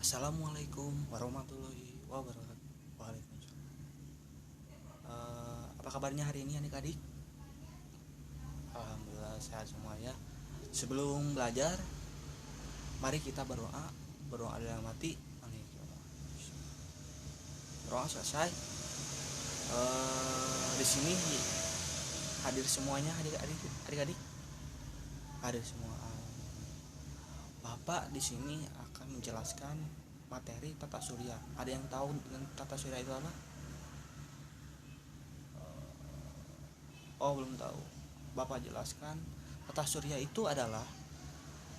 Assalamualaikum warahmatullahi wabarakatuh. Waalaikumsalam. Apa kabarnya hari ini adik-adik? Alhamdulillah sehat semua ya. Sebelum belajar, mari kita berdoa. Berdoa dalam hati. Berdoa selesai. Di sini hadir semuanya adik-adik. Hadir semua. Bapak di sini akan menjelaskan materi tata surya. Ada yang tahu tata surya itu apa? Oh, belum tahu. Bapak jelaskan, tata surya itu adalah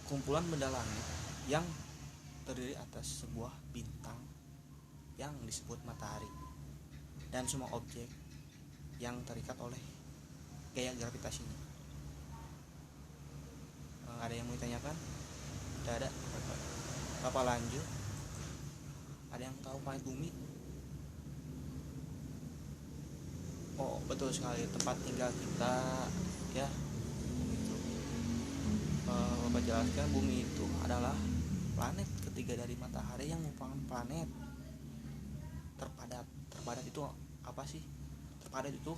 kumpulan benda langit yang terdiri atas sebuah bintang yang disebut matahari dan semua objek yang terikat oleh gaya gravitasinya. Ada yang mau ditanyakan? Tidak ada. Bapak lanjut. Ada yang tahu planet bumi? Oh, betul sekali, tempat tinggal kita ya. Bapak jelaskan, bumi itu adalah planet ketiga dari matahari yang merupakan planet terpadat. Terpadat itu apa sih? Terpadat itu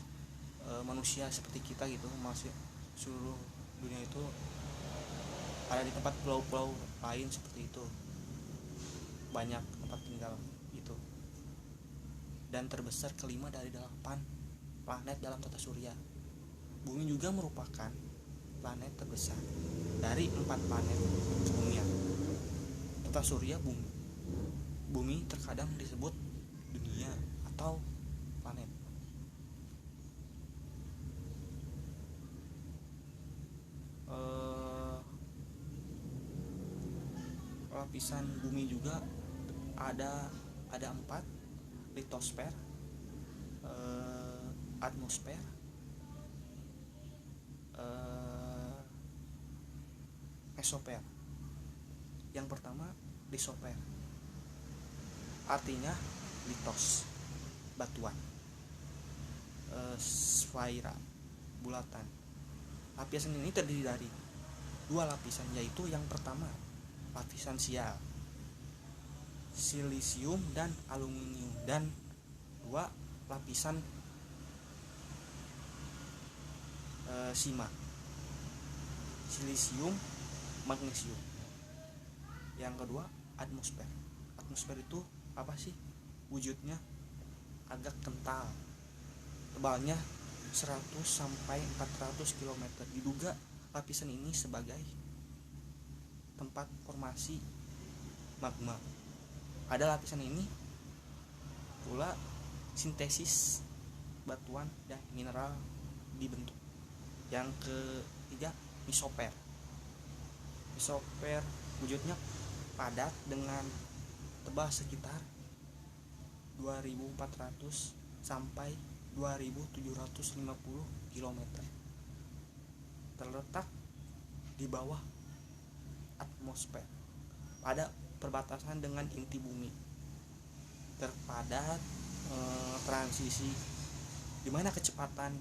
manusia seperti kita gitu, masih seluruh dunia itu ada di tempat pulau-pulau lain seperti itu, banyak tempat tinggal itu, dan terbesar kelima dari 8 planet dalam tata surya. Bumi juga merupakan planet terbesar dari 4 planet sebelumnya. Tata surya bumi terkadang disebut dunia atau planet. Lapisan bumi juga ada 4: litosfer, atmosfer, mesosfer. Yang pertama litosfer, artinya litos, batuan, sfera, bulatan. Lapisan ini terdiri dari 2 lapisan, yaitu yang pertama lapisan sial, silisium dan aluminium, dan 2 lapisan sima, silisium, magnesium. Yang kedua atmosfer. Atmosfer itu apa sih? Wujudnya agak kental, tebalnya 100 sampai 400 km. Diduga lapisan ini sebagai tempat formasi magma. Pada lapisan ini pula sintesis batuan dan mineral dibentuk. Yang ketiga mesosfer. Mesosfer wujudnya padat dengan tebal sekitar 2400 sampai 2750 km. Terletak di bawah atmosfer pada perbatasan dengan inti bumi. Terpadat, transisi di mana kecepatan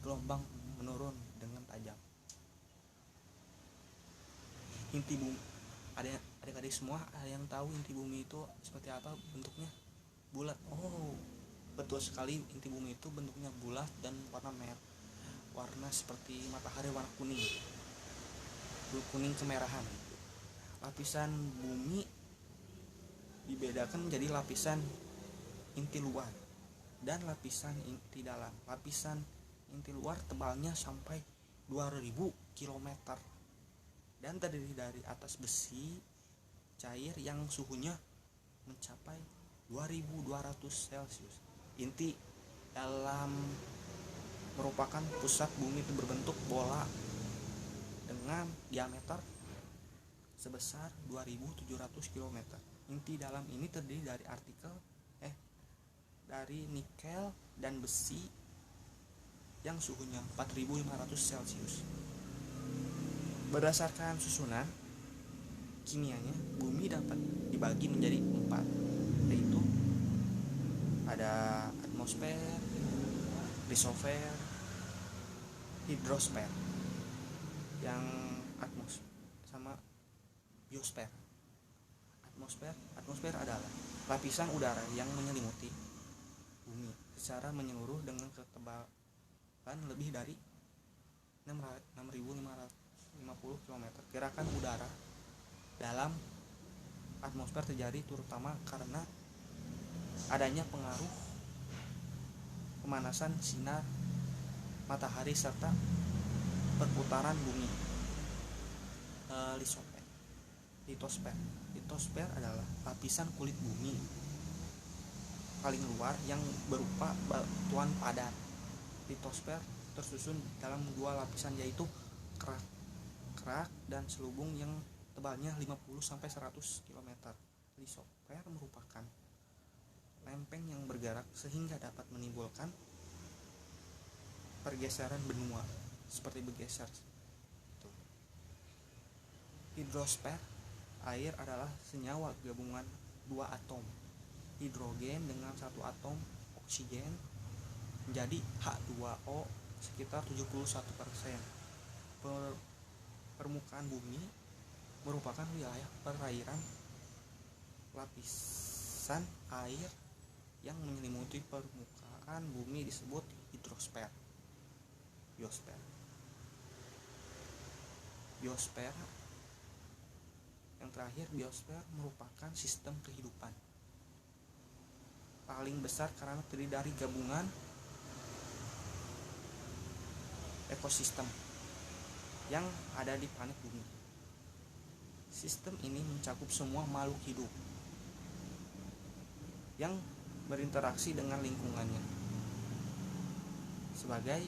gelombang menurun dengan tajam. Inti bumi, adik-adik semua ada yang tahu inti bumi itu seperti apa bentuknya? Bulat. Oh, betul sekali, inti bumi itu bentuknya bulat dan warna merah, warna seperti matahari, warna kuning kemerahan. Lapisan bumi dibedakan menjadi lapisan inti luar dan lapisan inti dalam. Lapisan inti luar tebalnya sampai 2000 km dan terdiri dari atas besi cair yang suhunya mencapai 2200 Celcius. Inti dalam merupakan pusat bumi itu berbentuk bola dengan diameter sebesar 2700 km. Inti dalam ini terdiri dari dari nikel dan besi yang suhunya 4500 Celcius. Berdasarkan susunan kimianya, bumi dapat dibagi menjadi 4, yaitu ada atmosfer, litosfer, hidrosfer. Yang atmosfer sama biosfer. Atmosfer adalah lapisan udara yang menyelimuti bumi secara menyeluruh dengan ketebalan lebih dari 6.550 km. Gerakan udara dalam atmosfer terjadi terutama karena adanya pengaruh pemanasan sinar matahari serta perputaran bumi. Litosfer adalah lapisan kulit bumi paling luar yang berupa batuan padat. Litosfer tersusun dalam dua lapisan, yaitu kerak dan selubung yang tebalnya 50-100 km. Litosfer merupakan lempeng yang bergerak sehingga dapat menimbulkan pergeseran benua seperti bergeser. Hidrosfer, air adalah senyawa gabungan dua atom hidrogen dengan satu atom oksigen menjadi H2O sekitar 71%. Permukaan bumi merupakan wilayah perairan lapisan air yang menyelimuti permukaan bumi disebut hidrosfer. Biosfer yang terakhir, biosfer merupakan sistem kehidupan paling besar karena terdiri dari gabungan ekosistem yang ada di planet bumi. Sistem ini mencakup semua makhluk hidup yang berinteraksi dengan lingkungannya sebagai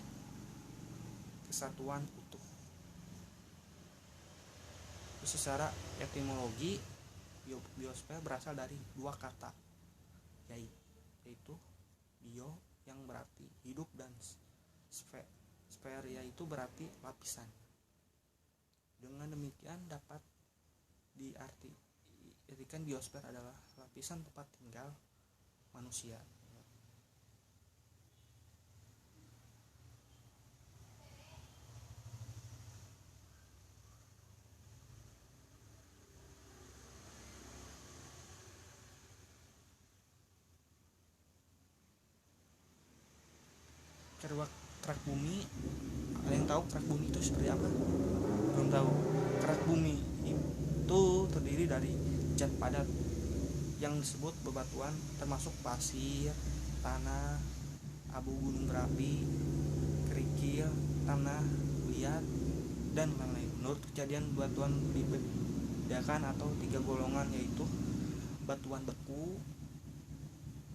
kesatuan utuh. Secara etimologi, biosfer berasal dari dua kata, yaitu bio yang berarti hidup dan sfer yaitu berarti lapisan. Dengan demikian dapat diartikan biosfer adalah lapisan tempat tinggal manusia. Kerak bumi, ada yang tahu kerak bumi itu seperti apa? Belum tahu. Kerak bumi itu terdiri dari zat padat yang disebut bebatuan, termasuk pasir, tanah, abu gunung berapi, kerikil, tanah liat, dan lain-lain. Menurut kejadian, batuan dibedakan atau 3 golongan, yaitu batuan beku,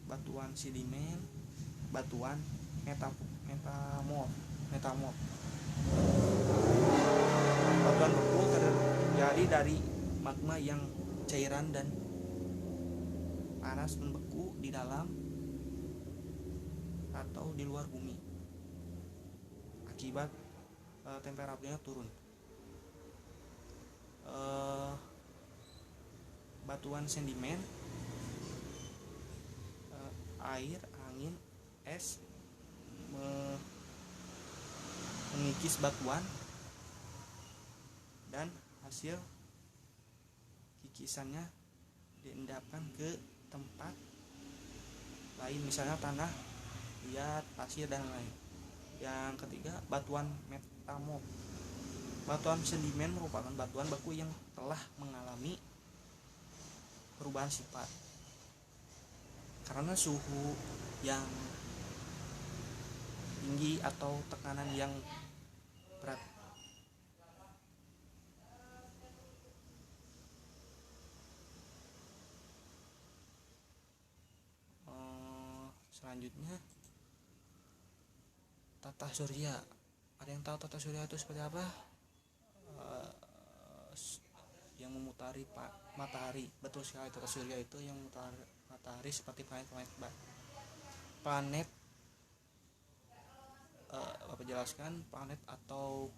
batuan sedimen, batuan metamorf. Batuan beku terjadi dari magma yang cairan dan panas membeku di dalam atau di luar bumi akibat temperaturnya turun. Batuan sedimen, air, angin, es mengikis batuan dan hasil kikisannya diendapkan ke tempat lain, misalnya tanah liat, pasir, dan lain. Yang ketiga, batuan metamorf. Batuan sedimen merupakan batuan beku yang telah mengalami perubahan sifat karena suhu yang tinggi atau tekanan yang berat. Selanjutnya, tata surya. Ada yang tahu tata surya itu seperti apa? Yang memutari matahari. Betul sekali, tata surya itu yang memutari matahari seperti planet. Bapak jelaskan, planet atau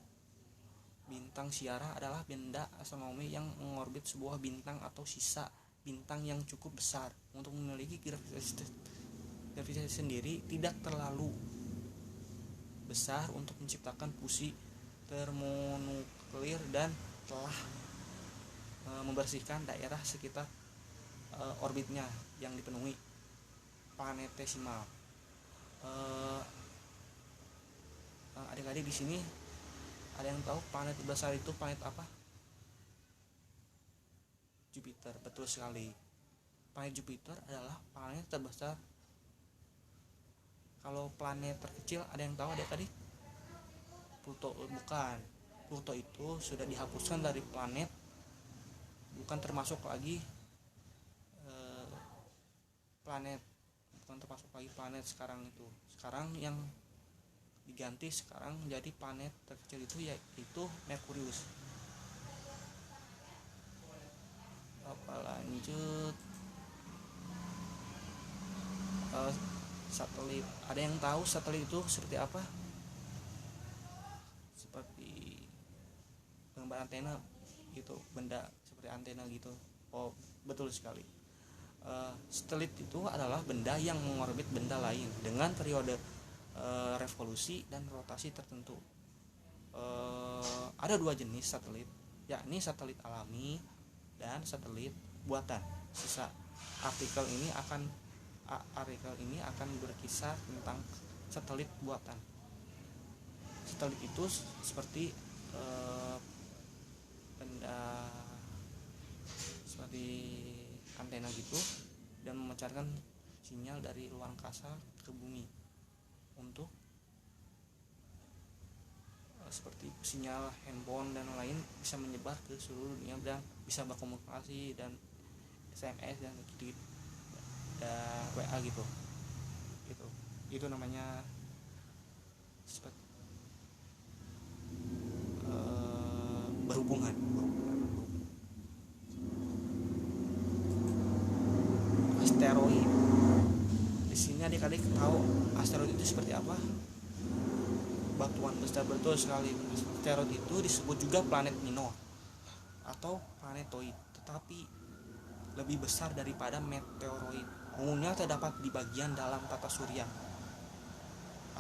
bintang siara adalah benda astronomi yang mengorbit sebuah bintang atau sisa bintang yang cukup besar untuk memiliki gravitasi sendiri, tidak terlalu besar untuk menciptakan fusi termonuklir dan telah membersihkan daerah sekitar orbitnya yang dipenuhi planetesimal. Adik-adik di sini ada yang tahu planet besar itu planet apa? Jupiter, betul sekali. Planet Jupiter adalah planet terbesar. Kalau planet terkecil ada yang tahu adik-adik? Pluto, bukan. Pluto itu sudah dihapuskan dari planet, bukan termasuk lagi planet, bukan termasuk lagi planet sekarang itu. Sekarang yang diganti sekarang jadi planet terkecil itu yaitu Merkurius. Apa lanjut? Satelit, ada yang tahu satelit itu seperti apa? Seperti gambar antena gitu, benda seperti antena gitu. Oh, betul sekali. Satelit itu adalah benda yang mengorbit benda lain dengan periode revolusi dan rotasi tertentu. Ada dua jenis satelit, yakni satelit alami dan satelit buatan. Sisa artikel ini akan berkisar tentang satelit buatan. Satelit itu seperti benda seperti antena gitu, dan memancarkan sinyal dari luar angkasa ke bumi untuk seperti sinyal handphone dan lain bisa menyebar ke seluruh dunia dan bisa berkomunikasi dan SMS dan gitu dan WA gitu. Itu namanya seperti berhubungan. Asteroid. Di sini adik-adik tahu asteroid itu seperti apa? Batuan besar, betul sekali. Asteroid itu disebut juga planet minor atau planetoid, tetapi lebih besar daripada meteoroid. Umumnya terdapat di bagian dalam tata surya.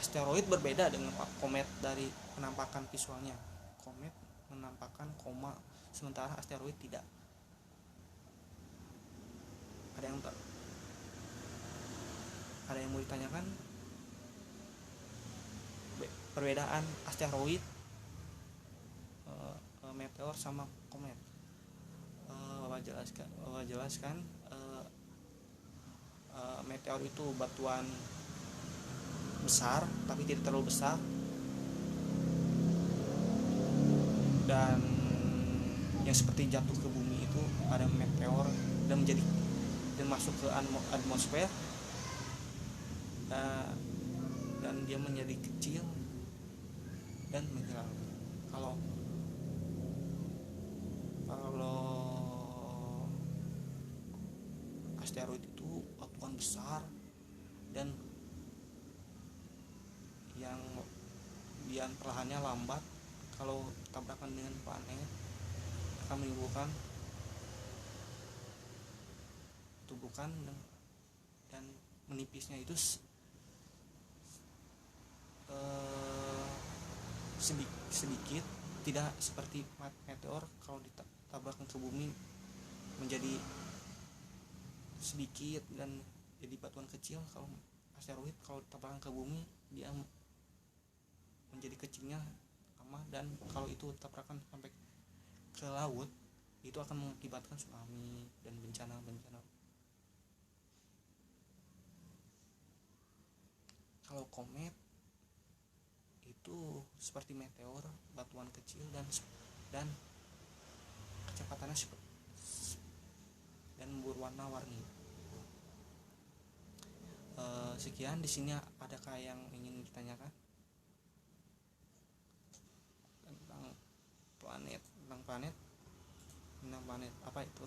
Asteroid berbeda dengan komet dari penampakan visualnya. Komet menampakkan koma, sementara asteroid tidak. Ada yang mau ditanyakan? Perbedaan asteroid, meteor sama komet. Bapak jelaskan. Meteor itu batuan besar tapi tidak terlalu besar, dan yang seperti jatuh ke bumi itu ada meteor dan masuk ke atmosfer, dan dia menjadi kecil dan menghilang. Kalau asteroid itu batuan besar dan yang perlahannya lambat. Kalau tabrakan dengan planet akan menimbulkan tubukan dan menipisnya itu sedikit, tidak seperti meteor kalau ditabrakan ke bumi menjadi sedikit dan jadi batuan kecil. Kalau asteroid kalau ditabrakan ke bumi dia menjadi kecilnya lama, dan kalau itu tabrakan sampai ke laut itu akan mengakibatkan tsunami dan bencana. Kalau komet itu seperti meteor, batuan kecil dan kecepatannya dan berwarna-warni. Sekian, di sini adakah yang ingin ditanyakan tentang planet apa itu?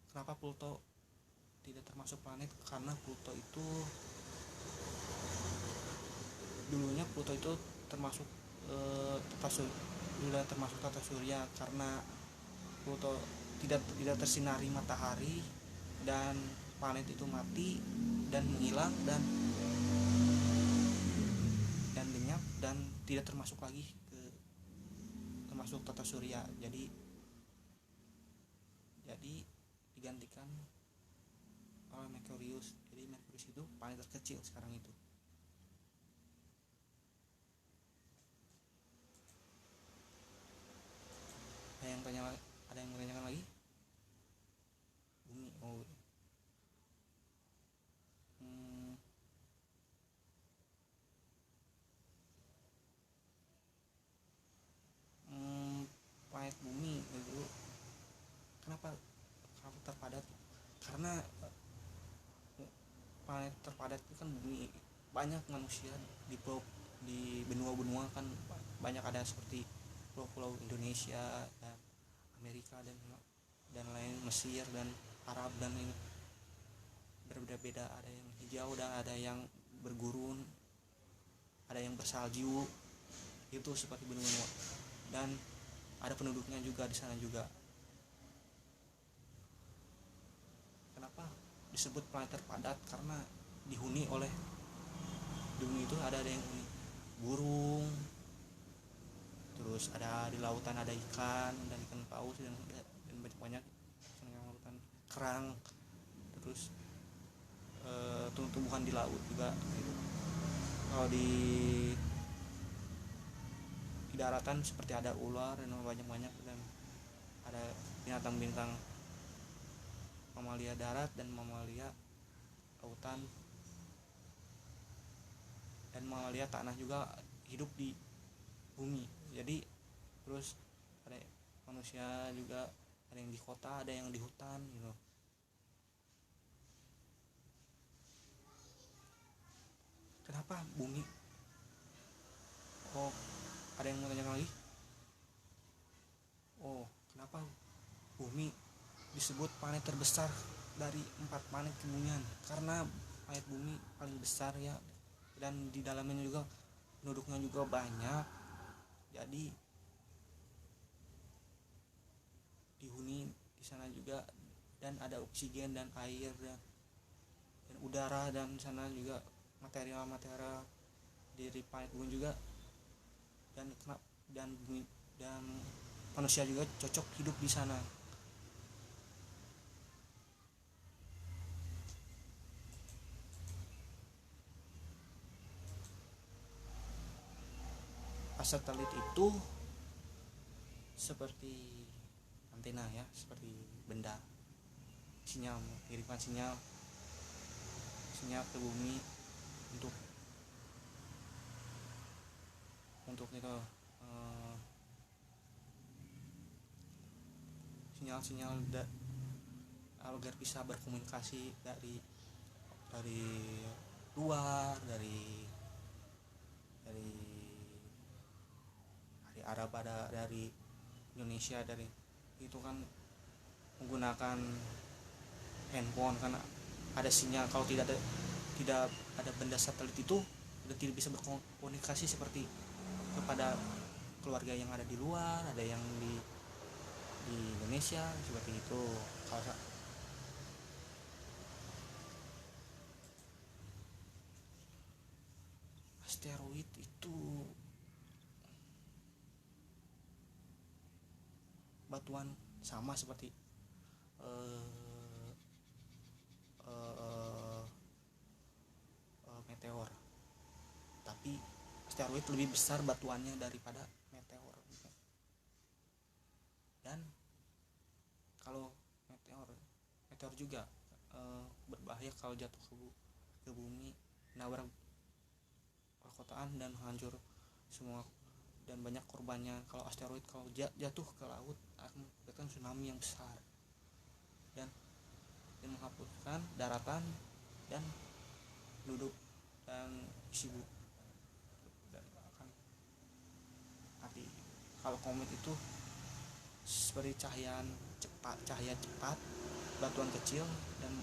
Kenapa Pluto tidak termasuk planet? Karena Pluto itu dulunya termasuk tata surya, karena Pluto tidak tersinari matahari dan planet itu mati dan menghilang dan lenyap dan tidak termasuk lagi ke termasuk tata surya. Jadi digantikan oleh Merkurius. Jadi Merkurius itu planet terkecil sekarang itu. Ada yang menanyakan lagi? Bumi. Planet bumi itu kenapa terpadat? Karena planet terpadat itu kan bumi, banyak manusia di benua-benua kan banyak, ada seperti pulau-pulau Indonesia dan Amerika dan lain, Mesir dan Arab, dan ini berbeda-beda, ada yang hijau dan ada yang bergurun, ada yang bersalju, itu seperti benua-benua, dan ada penduduknya juga di sana juga. Kenapa disebut planet terpadat? Karena dihuni oleh bumi itu ada yang huni burung, terus ada di lautan ada ikan dan ikan paus dan banyak ikan lautan, kerang, terus tumbuhan di laut juga gitu. Kalau di daratan seperti ada ular dan banyak dan ada binatang-binatang mamalia darat dan mamalia lautan dan mamalia tanah juga hidup di bumi. Jadi terus ada manusia juga, ada yang di kota, ada yang di hutan gitu. Kenapa bumi? Ada yang mau tanya lagi? Kenapa bumi disebut planet terbesar dari 4 planet kebumian? Karena planet bumi paling besar ya, dan di dalamnya juga penduduknya juga banyak, jadi dihuni di sana juga, dan ada oksigen dan air dan udara, dan sana juga material dari planet bumi juga, dan manusia juga cocok hidup di sana. Satelit itu seperti antena ya, seperti benda sinyal, mengirimkan sinyal ke bumi untuk itu sinyal agar bisa berkomunikasi dari luar, dari Arab, ada dari Indonesia, dari itu kan menggunakan handphone, karena ada sinyal. Kalau tidak ada benda satelit itu tidak bisa berkomunikasi seperti kepada keluarga yang ada di luar, ada yang di Indonesia seperti itu. Kalau asteroid itu batuan sama seperti meteor, tapi asteroid lebih besar batuannya daripada meteor. Dan kalau meteor juga berbahaya kalau jatuh ke bumi, nabrak perkotaan dan hancur semua dan banyak korbannya. Kalau asteroid kalau jatuh ke laut akan menyebabkan tsunami yang besar dan menghapuskan daratan dan penduduk dan isi bumi, dan akan mati. Kalau komet itu seperti cahaya cepat, batuan kecil dan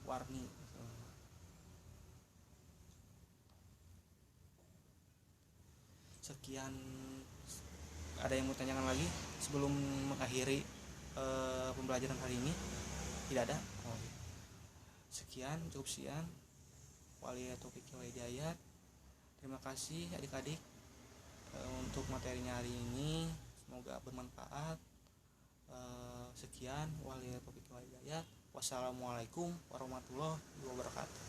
warni. Sekian, ada yang mau tanyakan lagi sebelum mengakhiri pembelajaran hari ini? Tidak ada? Sekian, cukup sekian. Wabillahi taufiq wal hidayah. Terima kasih adik-adik untuk materinya hari ini, semoga bermanfaat. Sekian, wabillahi taufiq wal hidayah. Wassalamualaikum warahmatullahi wabarakatuh.